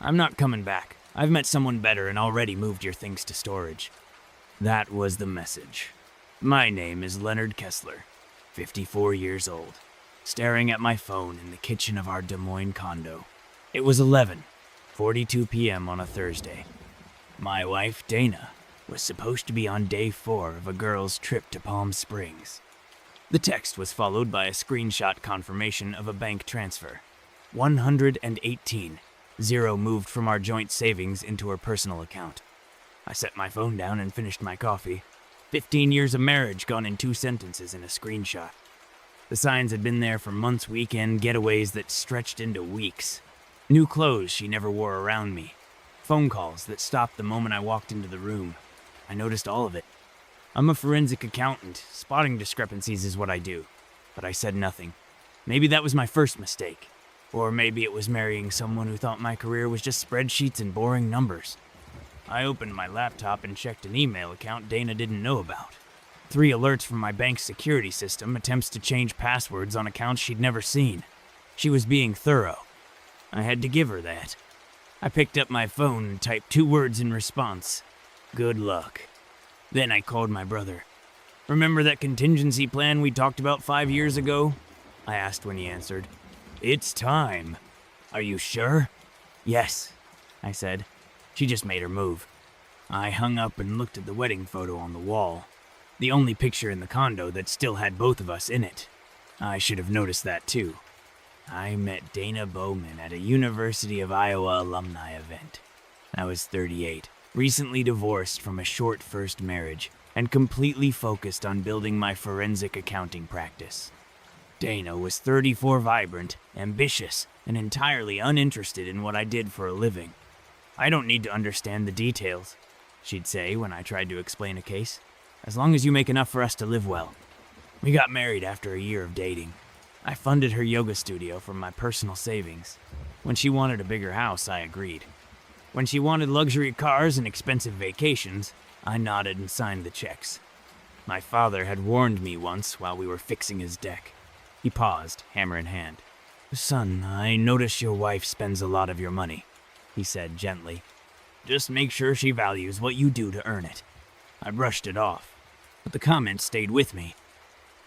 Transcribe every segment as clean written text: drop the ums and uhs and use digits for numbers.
I'm not coming back. I've met someone better and already moved your things to storage." That was the message. My name is Leonard Kessler, 54 years old, staring at my phone in the kitchen of our Des Moines condo. It was 11:42 p.m. on a Thursday. My wife, Dana, was supposed to be on day 4 of a girl's trip to Palm Springs. The text was followed by a screenshot confirmation of a bank transfer. 118, zero moved from our joint savings into her personal account. I set my phone down and finished my coffee. 15 years of marriage gone in 2 sentences in a screenshot. The signs had been there for months' weekend getaways that stretched into weeks. New clothes she never wore around me. Phone calls that stopped the moment I walked into the room. I noticed all of it. I'm a forensic accountant. Spotting discrepancies is what I do. But I said nothing. Maybe that was my first mistake. Or maybe it was marrying someone who thought my career was just spreadsheets and boring numbers. I opened my laptop and checked an email account Dana didn't know about. 3 alerts from my bank's security system, attempts to change passwords on accounts she'd never seen. She was being thorough. I had to give her that. I picked up my phone and typed 2 words in response. Good luck. Then I called my brother. Remember that contingency plan we talked about 5 years ago? I asked when he answered. It's time. Are you sure? Yes, I said. She just made her move. I hung up and looked at the wedding photo on the wall. The only picture in the condo that still had both of us in it. I should have noticed that too. I met Dana Bowman at a University of Iowa alumni event. I was 38, recently divorced from a short first marriage, and completely focused on building my forensic accounting practice. Dana was 34, vibrant, ambitious, and entirely uninterested in what I did for a living. I don't need to understand the details, she'd say when I tried to explain a case, as long as you make enough for us to live well. We got married after a year of dating. I funded her yoga studio from my personal savings. When she wanted a bigger house, I agreed. When she wanted luxury cars and expensive vacations, I nodded and signed the checks. My father had warned me once while we were fixing his deck. He paused, hammer in hand. Son, I notice your wife spends a lot of your money, he said gently. Just make sure she values what you do to earn it. I brushed it off, but the comment stayed with me.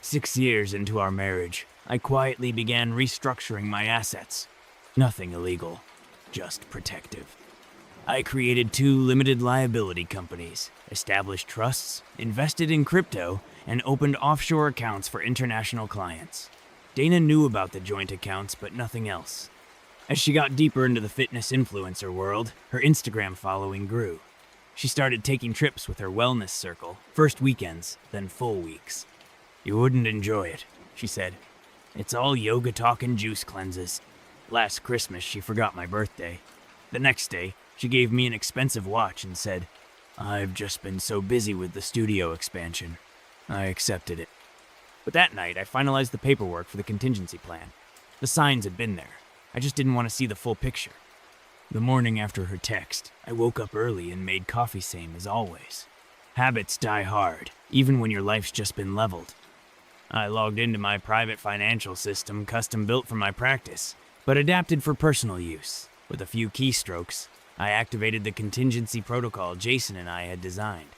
6 years into our marriage, I quietly began restructuring my assets. Nothing illegal, just protective. I created 2 limited liability companies, established trusts, invested in crypto, and opened offshore accounts for international clients. Dana knew about the joint accounts, but nothing else. As she got deeper into the fitness influencer world, her Instagram following grew. She started taking trips with her wellness circle, first weekends, then full weeks. You wouldn't enjoy it, she said. It's all yoga talk and juice cleanses. Last Christmas, she forgot my birthday. The next day, she gave me an expensive watch and said, I've just been so busy with the studio expansion. I accepted it. But that night, I finalized the paperwork for the contingency plan. The signs had been there. I just didn't want to see the full picture. The morning after her text, I woke up early and made coffee same as always. Habits die hard, even when your life's just been leveled. I logged into my private financial system custom built for my practice, but adapted for personal use. With a few keystrokes, I activated the contingency protocol Jason and I had designed.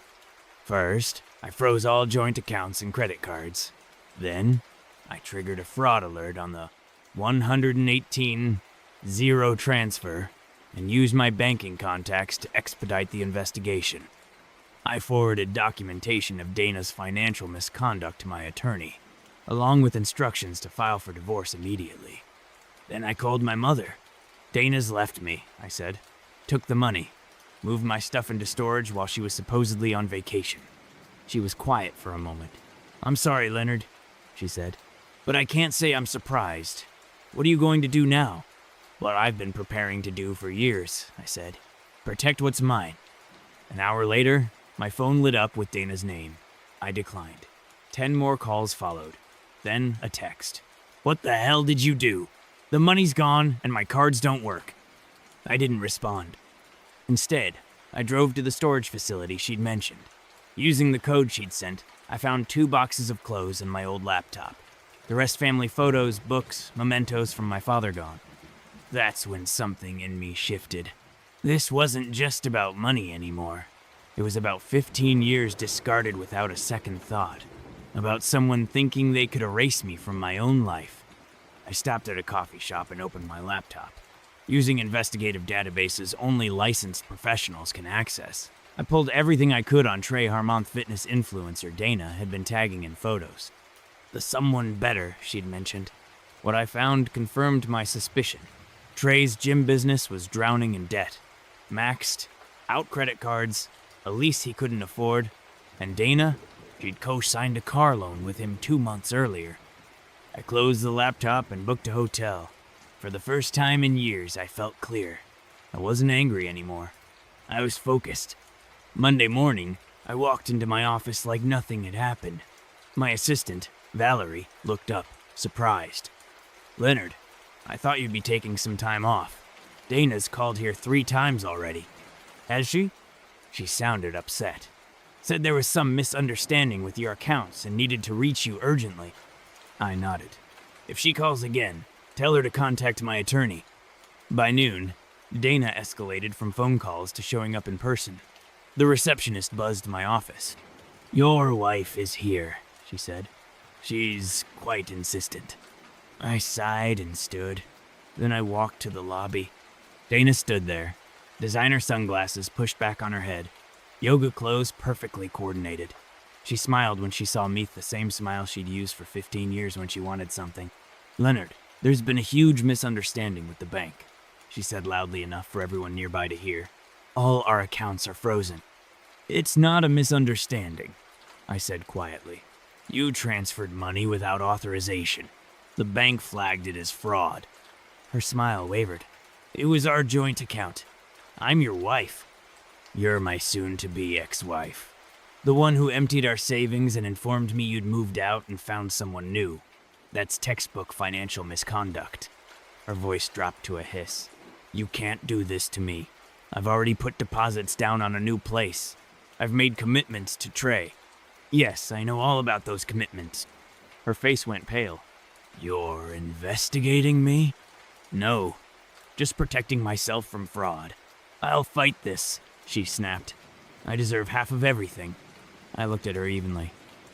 First, I froze all joint accounts and credit cards. Then, I triggered a fraud alert on the 118 zero transfer and used my banking contacts to expedite the investigation. I forwarded documentation of Dana's financial misconduct to my attorney, along with instructions to file for divorce immediately. Then I called my mother. Dana's left me, I said. Took the money, moved my stuff into storage while she was supposedly on vacation. She was quiet for a moment. I'm sorry, Leonard, she said, but I can't say I'm surprised. What are you going to do now? What I've been preparing to do for years, I said. Protect what's mine. An hour later, my phone lit up with Dana's name. I declined. 10 more calls followed. Then a text. What the hell did you do? The money's gone and my cards don't work. I didn't respond. Instead, I drove to the storage facility she'd mentioned. Using the code she'd sent, I found 2 boxes of clothes and my old laptop. The rest family photos, books, mementos from my father gone. That's when something in me shifted. This wasn't just about money anymore. It was about 15 years discarded without a second thought. About someone thinking they could erase me from my own life. I stopped at a coffee shop and opened my laptop. Using investigative databases only licensed professionals can access, I pulled everything I could on Trey Harmonth fitness influencer Dana had been tagging in photos. The someone better she'd mentioned. What I found confirmed my suspicion. Trey's gym business was drowning in debt. Maxed, out credit cards, a lease he couldn't afford, and Dana, she'd co-signed a car loan with him 2 months earlier. I closed the laptop and booked a hotel. For the first time in years, I felt clear. I wasn't angry anymore. I was focused. Monday morning, I walked into my office like nothing had happened. My assistant, Valerie, looked up, surprised. "Leonard, I thought you'd be taking some time off. Dana's called here 3 times already." "Has she?" She sounded upset. "Said there was some misunderstanding with your accounts and needed to reach you urgently." I nodded. "If she calls again, tell her to contact my attorney." By noon, Dana escalated from phone calls to showing up in person. The receptionist buzzed my office. "Your wife is here," she said. "She's quite insistent." I sighed and stood. Then I walked to the lobby. Dana stood there, designer sunglasses pushed back on her head, yoga clothes perfectly coordinated. She smiled when she saw me, the same smile she'd used for 15 years when she wanted something. "Leonard, there's been a huge misunderstanding with the bank," she said loudly enough for everyone nearby to hear. "All our accounts are frozen." "It's not a misunderstanding," I said quietly. "You transferred money without authorization. The bank flagged it as fraud." Her smile wavered. "It was our joint account. I'm your wife." "You're my soon-to-be ex-wife. The one who emptied our savings and informed me you'd moved out and found someone new. That's textbook financial misconduct." Her voice dropped to a hiss. "You can't do this to me. I've already put deposits down on a new place. I've made commitments to Trey." "Yes, I know all about those commitments." Her face went pale. "You're investigating me?" "No, just protecting myself from fraud." "I'll fight this," she snapped. "I deserve half of everything." I looked at her evenly.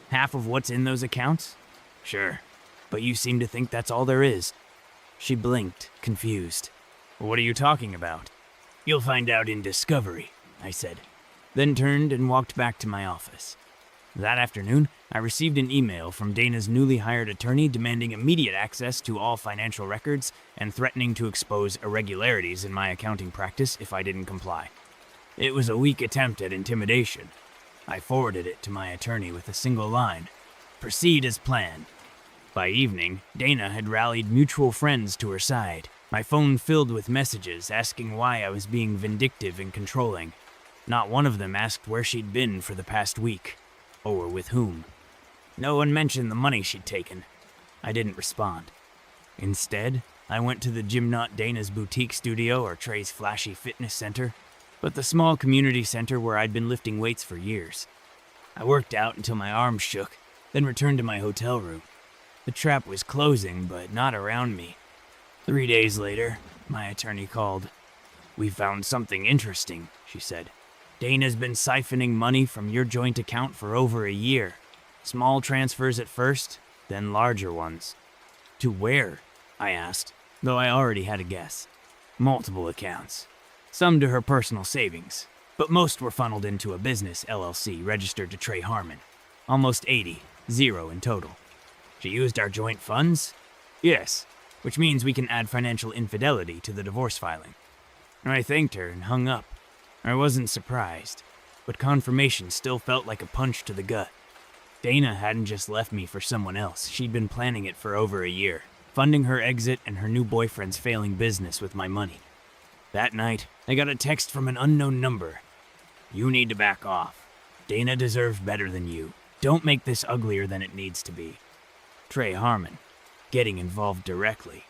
"Half of what's in those accounts?" "Sure, but you seem to think that's all there is." She blinked, confused. "What are you talking about?" "You'll find out in Discovery," I said, then turned and walked back to my office. That afternoon, I received an email from Dana's newly hired attorney demanding immediate access to all financial records and threatening to expose irregularities in my accounting practice if I didn't comply. It was a weak attempt at intimidation. I forwarded it to my attorney with a single line: "Proceed as planned." By evening, Dana had rallied mutual friends to her side, my phone filled with messages asking why I was being vindictive and controlling. Not one of them asked where she'd been for the past week. Or with whom. No one mentioned the money she'd taken. I didn't respond. Instead, I went to the gym, not Dana's boutique studio or Trey's flashy fitness center, but the small community center where I'd been lifting weights for years. I worked out until my arms shook, then returned to my hotel room. The trap was closing, but not around me. 3 days later, my attorney called. "We found something interesting," she said. "Dana's been siphoning money from your joint account for over a year. Small transfers at first, then larger ones." "To where?" I asked, though I already had a guess. "Multiple accounts. Some to her personal savings, but most were funneled into a business LLC registered to Trey Harmon. Almost 80, 0 in total." "She used our joint funds?" "Yes, which means we can add financial infidelity to the divorce filing." I thanked her and hung up. I wasn't surprised, but confirmation still felt like a punch to the gut. Dana hadn't just left me for someone else. She'd been planning it for over a year, funding her exit and her new boyfriend's failing business with my money. That night, I got a text from an unknown number. "You need to back off. Dana deserves better than you. Don't make this uglier than it needs to be." Trey Harmon, getting involved directly.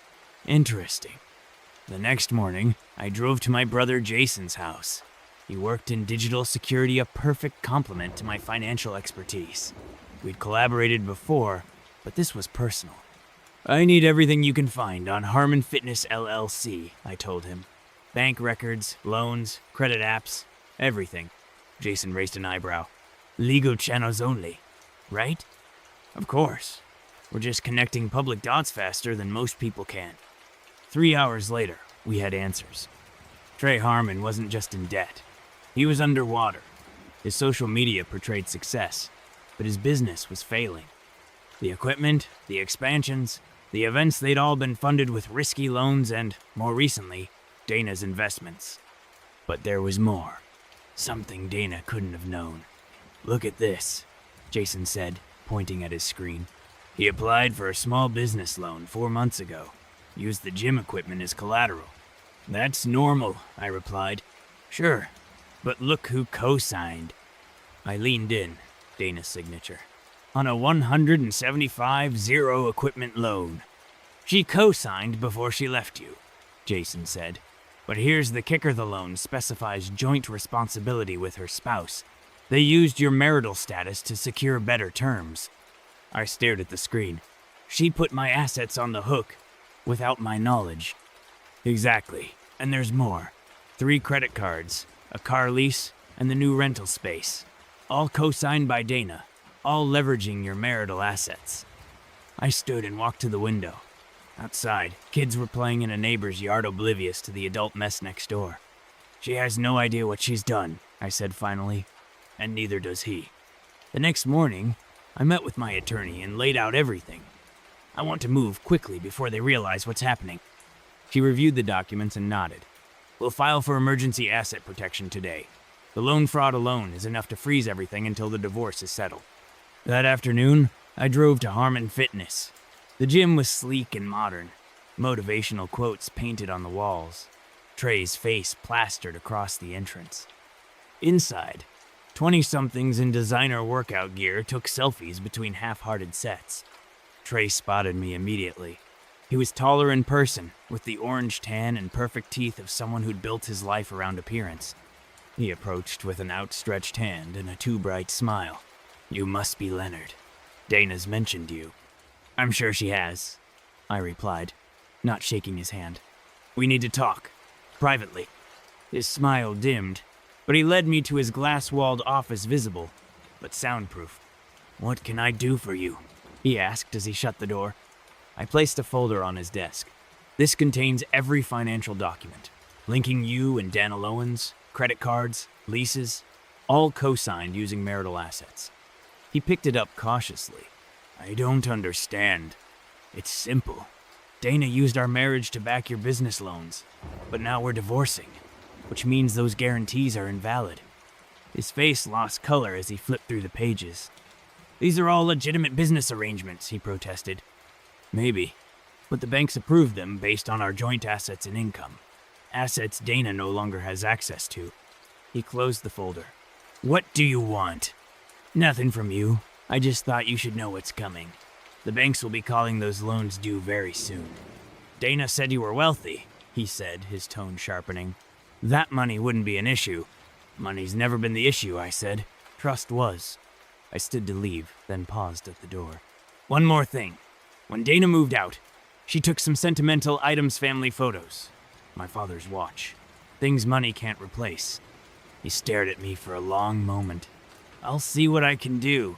Interesting. The next morning, I drove to my brother Jason's house. He worked in digital security, a perfect complement to my financial expertise. We'd collaborated before, but this was personal. "I need everything you can find on Harmon Fitness LLC," I told him. Bank records, loans, credit apps, everything. Jason raised an eyebrow. Legal channels only, right? Of course. We're just connecting public dots faster than most people can. 3 hours later, we had answers. Trey Harmon wasn't just in debt. He was underwater. His social media portrayed success, but his business was failing. The equipment, the expansions, the events, they'd all been funded with risky loans and, more recently, Dana's investments. But there was more. Something Dana couldn't have known. Look at this, Jason said, pointing at his screen. He applied for a small business loan 4 months ago. Used the gym equipment as collateral. That's normal, I replied. Sure, but look who co-signed. I leaned in, Dana's signature, on a 175 zero equipment loan. She co-signed before she left you, Jason said. But here's the kicker, the loan specifies joint responsibility with her spouse. They used your marital status to secure better terms. I stared at the screen. She put my assets on the hook without my knowledge. Exactly, and there's more. 3 credit cards, a car lease, and the new rental space. All co-signed by Dana, all leveraging your marital assets. I stood and walked to the window. Outside, kids were playing in a neighbor's yard, oblivious to the adult mess next door. She has no idea what she's done, I said finally, and neither does he. The next morning, I met with my attorney and laid out everything. I want to move quickly before they realize what's happening. She reviewed the documents and nodded. We'll file for emergency asset protection today. The loan fraud alone is enough to freeze everything until the divorce is settled. That afternoon, I drove to Harmon Fitness. The gym was sleek and modern, motivational quotes painted on the walls, Trey's face plastered across the entrance. Inside, 20-somethings in designer workout gear took selfies between half-hearted sets. Trey spotted me immediately. He was taller in person, with the orange tan and perfect teeth of someone who'd built his life around appearance. He approached with an outstretched hand and a too bright smile. You must be Leonard. Dana's mentioned you. I'm sure she has, I replied, not shaking his hand. We need to talk, privately. His smile dimmed, but he led me to his glass-walled office, visible, but soundproof. What can I do for you? He asked as he shut the door. I placed a folder on his desk. This contains every financial document, linking you and Dana Lowens, credit cards, leases, all co-signed using marital assets. He picked it up cautiously. I don't understand. It's simple. Dana used our marriage to back your business loans, but now we're divorcing, which means those guarantees are invalid. His face lost color as he flipped through the pages. These are all legitimate business arrangements, he protested. Maybe, but the banks approved them based on our joint assets and income. Assets Dana no longer has access to. He closed the folder. What do you want? Nothing from you. I just thought you should know what's coming. The banks will be calling those loans due very soon. Dana said you were wealthy, he said, his tone sharpening. That money wouldn't be an issue. Money's never been the issue, I said. Trust was. I stood to leave, then paused at the door. One more thing. When Dana moved out, she took some sentimental items, family photos. My father's watch. Things money can't replace. He stared at me for a long moment. I'll see what I can do.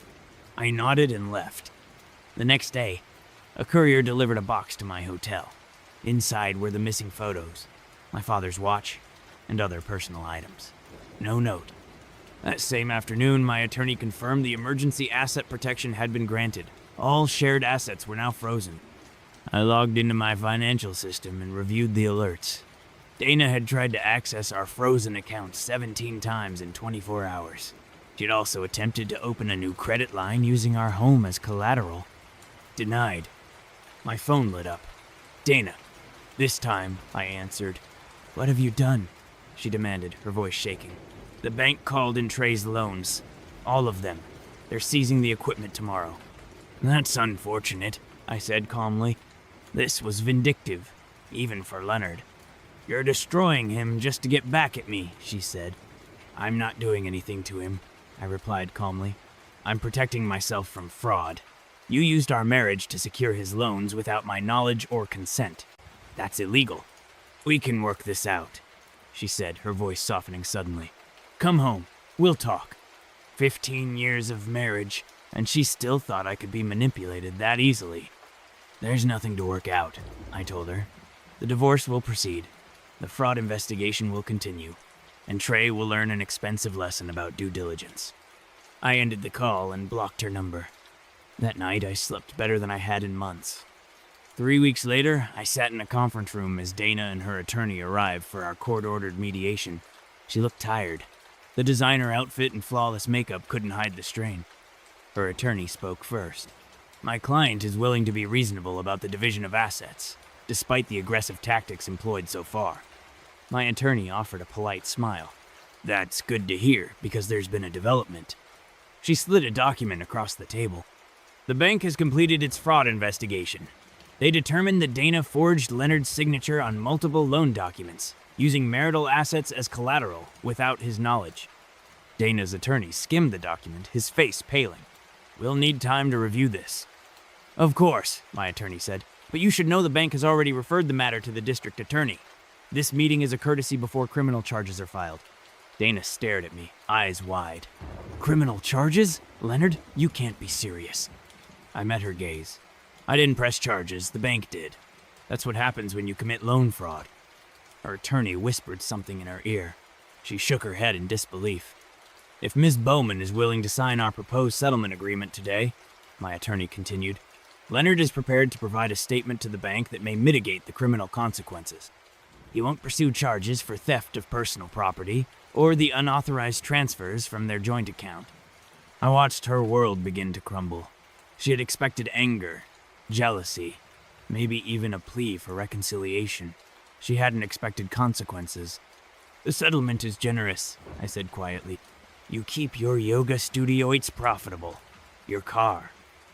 I nodded and left. The next day, a courier delivered a box to my hotel. Inside were the missing photos, my father's watch, and other personal items. No note. That same afternoon, my attorney confirmed the emergency asset protection had been granted. All shared assets were now frozen. I logged into my financial system and reviewed the alerts. Dana had tried to access our frozen accounts 17 times in 24 hours. She'd also attempted to open a new credit line using our home as collateral. Denied. My phone lit up. Dana. This time, I answered. What have you done? She demanded, her voice shaking. The bank called in Trey's loans. All of them. They're seizing the equipment tomorrow. That's unfortunate, I said calmly. This was vindictive, even for Leonard. You're destroying him just to get back at me, she said. I'm not doing anything to him, I replied calmly. I'm protecting myself from fraud. You used our marriage to secure his loans without my knowledge or consent. That's illegal. We can work this out. she said, her voice softening suddenly. Come home. We'll talk. 15 years of marriage, and she still thought I could be manipulated that easily. There's nothing to work out, I told her. The divorce will proceed. The fraud investigation will continue, and Trey will learn an expensive lesson about due diligence. I ended the call and blocked her number. That night, I slept better than I had in months. 3 weeks later, I sat in a conference room as Dana and her attorney arrived for our court-ordered mediation. She looked tired. The designer outfit and flawless makeup couldn't hide the strain. Her attorney spoke first. My client is willing to be reasonable about the division of assets, despite the aggressive tactics employed so far. My attorney offered a polite smile. That's good to hear, because there's been a development. She slid a document across the table. The bank has completed its fraud investigation. They determined that Dana forged Leonard's signature on multiple loan documents, using marital assets as collateral without his knowledge. Dana's attorney skimmed the document, his face paling. We'll need time to review this. Of course, my attorney said, but you should know the bank has already referred the matter to the district attorney. This meeting is a courtesy before criminal charges are filed. Dana stared at me, eyes wide. Criminal charges? Leonard, you can't be serious. I met her gaze. I didn't press charges, the bank did. That's what happens when you commit loan fraud. Her attorney whispered something in her ear. She shook her head in disbelief. If Ms. Bowman is willing to sign our proposed settlement agreement today, my attorney continued, Leonard is prepared to provide a statement to the bank that may mitigate the criminal consequences. He won't pursue charges for theft of personal property or the unauthorized transfers from their joint account. I watched her world begin to crumble. She had expected anger, jealousy, maybe even a plea for reconciliation. She hadn't expected consequences. The settlement is generous, I said quietly. You keep your yoga studioites profitable, your car,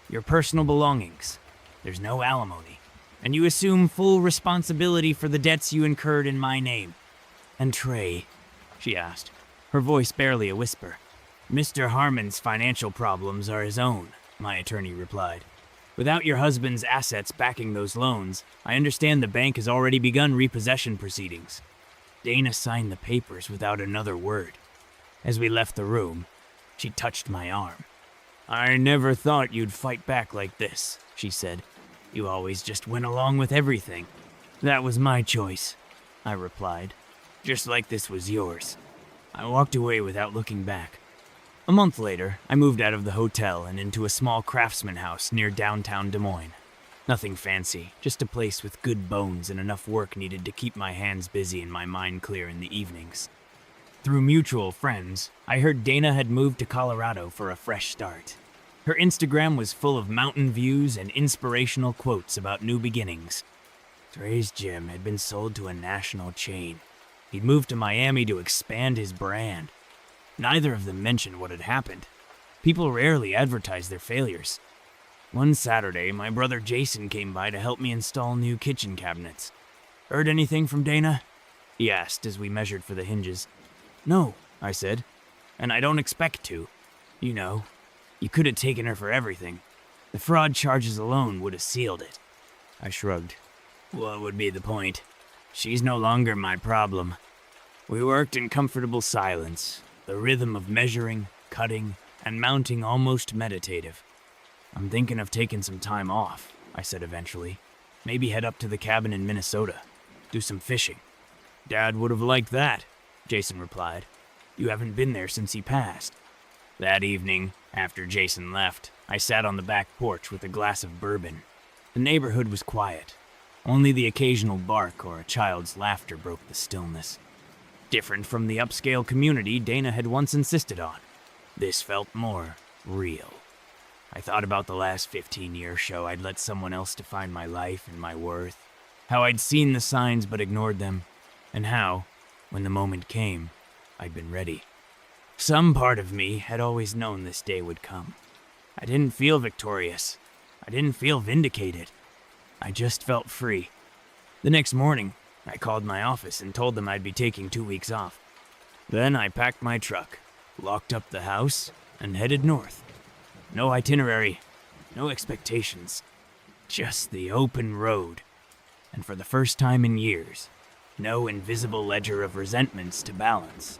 your personal belongings. There's no alimony. And you assume full responsibility for the debts you incurred in my name. And Trey, she asked, her voice barely a whisper. Mr. Harmon's financial problems are his own, my attorney replied. Without your husband's assets backing those loans, I understand the bank has already begun repossession proceedings. Dana signed the papers without another word. As we left the room, she touched my arm. I never thought you'd fight back like this, she said. You always just went along with everything. That was my choice, I replied. Just like this was yours. I walked away without looking back. A month later, I moved out of the hotel and into a small craftsman house near downtown Des Moines. Nothing fancy, just a place with good bones and enough work needed to keep my hands busy and my mind clear in the evenings. Through mutual friends, I heard Dana had moved to Colorado for a fresh start. Her Instagram was full of mountain views and inspirational quotes about new beginnings. Trey's gym had been sold to a national chain. He'd moved to Miami to expand his brand. Neither of them mentioned what had happened. People rarely advertise their failures. One Saturday, my brother Jason came by to help me install new kitchen cabinets. Heard anything from Dana? He asked as we measured for the hinges. No, I said, and I don't expect to. You know, you could have taken her for everything. The fraud charges alone would have sealed it. I shrugged. What would be the point? She's no longer my problem. We worked in comfortable silence, the rhythm of measuring, cutting, and mounting almost meditative. I'm thinking of taking some time off, I said eventually. Maybe head up to the cabin in Minnesota. Do some fishing. Dad would have liked that, Jason replied. You haven't been there since he passed. That evening, after Jason left, I sat on the back porch with a glass of bourbon. The neighborhood was quiet. Only the occasional bark or a child's laughter broke the stillness. Different from the upscale community Dana had once insisted on. This felt more real. I thought about the last 15-year show I'd let someone else define my life and my worth. How I'd seen the signs but ignored them. And how, when the moment came, I'd been ready. Some part of me had always known this day would come. I didn't feel victorious. I didn't feel vindicated. I just felt free. The next morning, I called my office and told them I'd be taking 2 weeks off. Then I packed my truck, locked up the house, and headed north. No itinerary, no expectations, just the open road. And for the first time in years, No invisible ledger of resentments to balance.